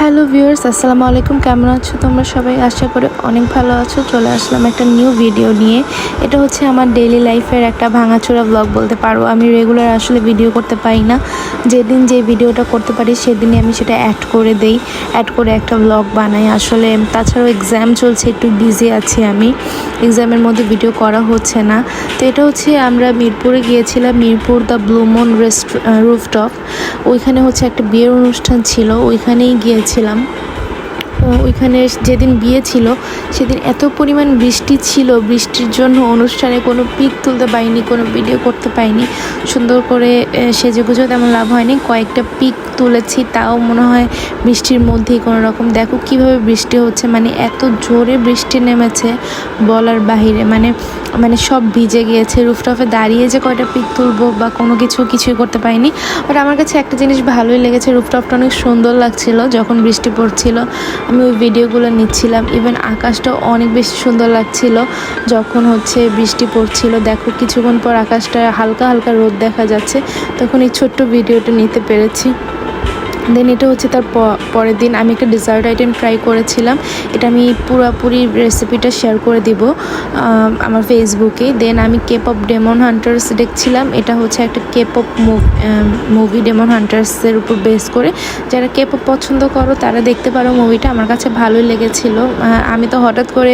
Hello viewers, আসসালামু আলাইকুম। কেমন আছো তোমরা সবাই? আশা করি অনেক ভালো আছো। চলে আসলাম একটা নিউ ভিডিও নিয়ে। এটা হচ্ছে আমার ডেইলি লাইফের একটা ভাঙাচোরা ব্লগ বলতে পারো। আমি রেগুলার আসলে ভিডিও করতে পারি না, যেদিন যে ভিডিওটা করতে পারি সেদিনই আমি সেটা অ্যাড করে দেই, অ্যাড করে একটা ব্লগ বানাই। আসলে তাছাড়াও এক্সাম চলছে, একটু বিজি আছি আমি, এক্সামের মধ্যে ভিডিও করা হচ্ছে না। তো এটা হচ্ছে আমরা মিরপুরে গিয়েছিলাম, Mirpur the blue moon rooftop. ওইখানে হচ্ছে একটা বিয়ের অনুষ্ঠান ছিল, ওইখানেই গিয়েছিলাম। ওইখানে যেদিন বিয়ে ছিল সেদিন এত পরিমাণ বৃষ্টি ছিল, বৃষ্টির জন্য অনুষ্ঠানে কোনো পিক তুলতে পারিনি, কোনো ভিডিও করতে পারিনি। সুন্দর করে সেজেগুজেও তেমন লাভ হয়নি, কয়েকটা পিক তুলেছি, তাও মনে হয় বৃষ্টির মধ্যেই কোনো রকম। দেখো কীভাবে বৃষ্টি হচ্ছে, মানে এত জোরে বৃষ্টি নেমেছে বলার বাহিরে, মানে সব ভিজে গিয়েছে। রুফটপে দাঁড়িয়ে যে কয়টা পিক তুলবো বা কোনো কিছুই করতে পারিনি। বাট আমার কাছে একটা জিনিস ভালোই লেগেছে, রুফটপটা অনেক সুন্দর লাগছিল যখন বৃষ্টি পড়ছিল। আমি ওই ভিডিওগুলো নিচ্ছিলাম। ইভেন আকাশটাও অনেক বেশি সুন্দর লাগছিল যখন হচ্ছে বৃষ্টি পড়ছিল। দেখো কিছুক্ষণ পর আকাশটা হালকা হালকা রোদ দেখা যাচ্ছে, তখন এই ছোট্ট ভিডিওটা নিতে পেরেছি। দেন এটা হচ্ছে তার পরের দিন আমি একটা ডেজার্ট আইটেম ট্রাই করেছিলাম। এটা আমি পুরোপুরি রেসিপিটা শেয়ার করে দিব আমার ফেসবুকে। দেন আমি কেপপ ডেমন হান্টার্স দেখছিলাম। এটা হচ্ছে একটা কেপপ মুভি, ডেমন হান্টার্সের উপর বেস করে। যারা কেপপ পছন্দ করো তারা দেখতে পারো মুভিটা। আমার কাছে ভালোই লেগেছিল। আমি তো হঠাৎ করে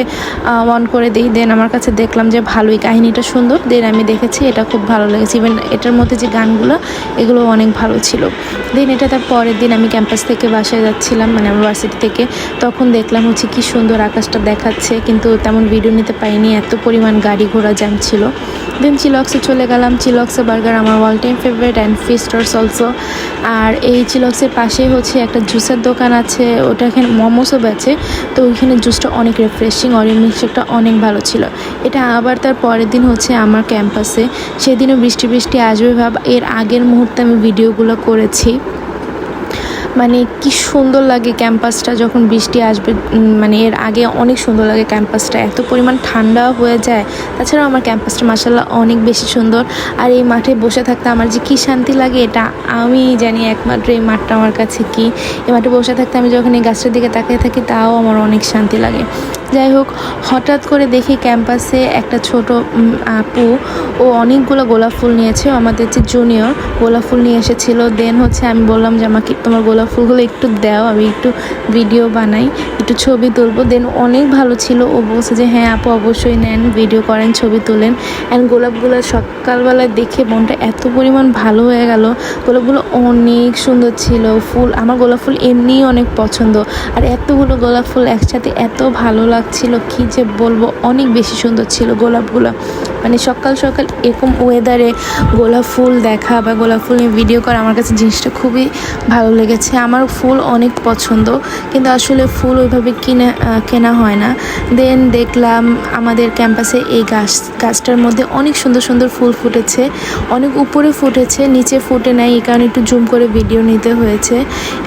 অন করে দিই, দেন আমার কাছে দেখলাম যে ভালোই, কাহিনীটা সুন্দর। দেন আমি দেখেছি, এটা খুব ভালো লেগেছে। ইভেন এটার মধ্যে যে গানগুলো এগুলো অনেক ভালো ছিল। দেন এটা তার পরের দিন আমি ক্যাম্পাস থেকে বাসায় যাচ্ছিলাম, মানে আমার ভার্সিটি থেকে। তখন দেখলাম হচ্ছে কি সুন্দর আকাশটা দেখাচ্ছে, কিন্তু তেমন ভিডিও নিতে পারিনি, এত পরিমাণ গাড়ি ঘোড়া জ্যাম ছিল। দেন চিলক্সে চলে গেলাম। চিলক্সে বার্গার আমার অল টাইম ফেভারিট অ্যান্ড ফিস্টার্স অলসো। আর এই চিলক্সের পাশেই হচ্ছে একটা জুসের দোকান আছে, ওটা এখানে মোমোসও বেচে। তো ওইখানে জুসটা অনেক রিফ্রেশিং, অরেঞ্জ মিক্সচারটা অনেক ভালো ছিল। এটা আবার তার পরের দিন হচ্ছে আমার ক্যাম্পাসে। সেদিনও বৃষ্টি আসবে ভাব, এর আগের মুহূর্তে আমি ভিডিওগুলো করেছি। মানে কি সুন্দর লাগে ক্যাম্পাসটা যখন বৃষ্টি আসবে, মানে এর আগে অনেক সুন্দর লাগে ক্যাম্পাসটা, এত পরিমাণ ঠান্ডা হয়ে যায়। তাছাড়াও আমার ক্যাম্পাসটা মাশাআল্লাহ অনেক বেশি সুন্দর। আর এই মাঠে বসে থাকতে আমার যে কী শান্তি লাগে, এটা আমি জানি একমাত্র এই মাঠটা আমার কাছে কি। এই মাঠে বসে থাকতে আমি যখন এই গাছটার দিকে তাকিয়ে থাকি, তাও আমার অনেক শান্তি লাগে। যাই হোক, হঠাৎ করে দেখি ক্যাম্পাসে একটা ছোট আপু, ও অনেকগুলো গোলাপ ফুল নিয়েছে, আমাদের যে জুনিয়র, গোলাপ ফুল নিয়ে এসেছিলো। দেন হচ্ছে আমি বললাম যে আমাকে তোমার গোলাপ ফুলগুলো একটু দাও, আমি একটু ভিডিও বানাই, একটু ছবি তুলবো। দেন অনেক ভালো ছিল, ও বলছে যে হ্যাঁ আপু অবশ্যই নেন, ভিডিও করেন, ছবি তোলেন। অ্যান্ড গোলাপগুলো সকালবেলায় দেখে মনটা এত পরিমাণ ভালো হয়ে গেল। গোলাপগুলো অনেক সুন্দর ছিল। ফুল, আমার গোলাপ ফুল এমনিই অনেক পছন্দ, আর এতগুলো গোলাপ ফুল একসাথে এত ভালো লাগছিল, কি যে বলবো, অনেক বেশি সুন্দর ছিল গোলাপগুলো। মানে সকাল সকাল এরকম ওয়েদারে গোলাপ ফুল দেখা বা গোলাপ ফুল নিয়ে ভিডিও করা আমার কাছে জিনিসটা খুবই ভালো লেগেছে। আমার ফুল অনেক পছন্দ, কিন্তু আসলে ফুল ওইভাবে কেনা হয় না। দেন দেখলাম আমাদের ক্যাম্পাসে এই গাছটার মধ্যে অনেক সুন্দর সুন্দর ফুল ফুটেছে, অনেক উপরে ফুটেছে, নিচে ফুটে নাই, এই কারণে একটু জুম করে ভিডিও নিতে হয়েছে।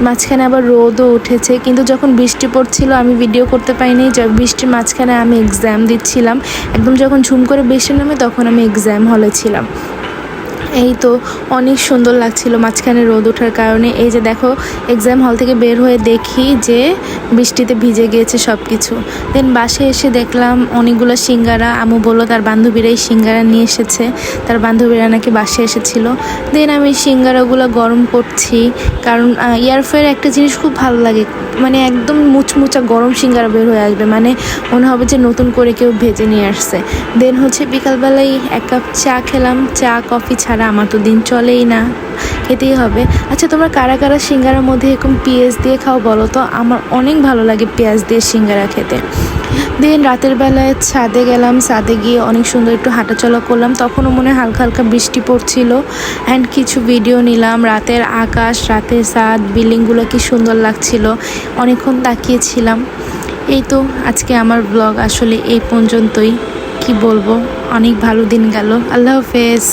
মাঝখানে আবার রোদও উঠেছে, কিন্তু যখন বৃষ্টি পড়ছিল আমি ভিডিও করতে পারিনি। বৃষ্টির মাঝখানে আমি এক্সাম দিচ্ছিলাম, একদম যখন ঝুম করে বৃষ্টি নামে তখন আমি এক্সাম হলে ছিলাম। এই তো অনেক সুন্দর লাগছিল মাঝখানে রোদ ওঠার কারণে। এই যে দেখো, এক্সাম হল থেকে বের হয়ে দেখি যে বৃষ্টিতে ভিজে গিয়েছে সব কিছু। দেন বাসায় এসে দেখলাম অনেকগুলো সিঙ্গারা, আমু বললো তার বান্ধবীরাই সিঙ্গারা নিয়ে এসেছে, তার বান্ধবীরা নাকি বাসায় এসেছিল। দেন আমি সিঙ্গারাগুলো গরম করছি, কারণ এয়ারফ্রায়ারে একটা জিনিস খুব ভালো লাগে, মানে একদম মুচমুচা গরম সিঙ্গারা বের হয়ে আসবে, মানে মনে হবে যে নতুন করে কেউ ভেজে নিয়ে আসছে। দেন হচ্ছে বিকালবেলায় এক কাপ চা খেলাম। চা কফি ছাড়া আমার তো দিন চলেই না, খেতেই হবে। আচ্ছা, তোমরা কারা কারা সিঙ্গারার মধ্যে এরকম পেঁয়াজ দিয়ে খাও বলো তো? আমার অনেক ভালো লাগে পেঁয়াজ দিয়ে সিঙ্গারা খেতে। দেন রাতের বেলায় ছাদে গেলাম, ছাদে গিয়ে অনেক সুন্দর একটু হাঁটাচলা করলাম। তখনও মনে হালকা হালকা বৃষ্টি পড়ছিল। অ্যান্ড কিছু ভিডিও নিলাম, রাতের আকাশ, রাতের ছাদ, বিল্ডিংগুলো কি সুন্দর লাগছিল, অনেকক্ষণ তাকিয়েছিলাম। এই তো আজকে আমার ব্লগ আসলে এই পর্যন্তই। কি বলবো, অনেক ভালো দিন গেল। আল্লাহ হাফেজ।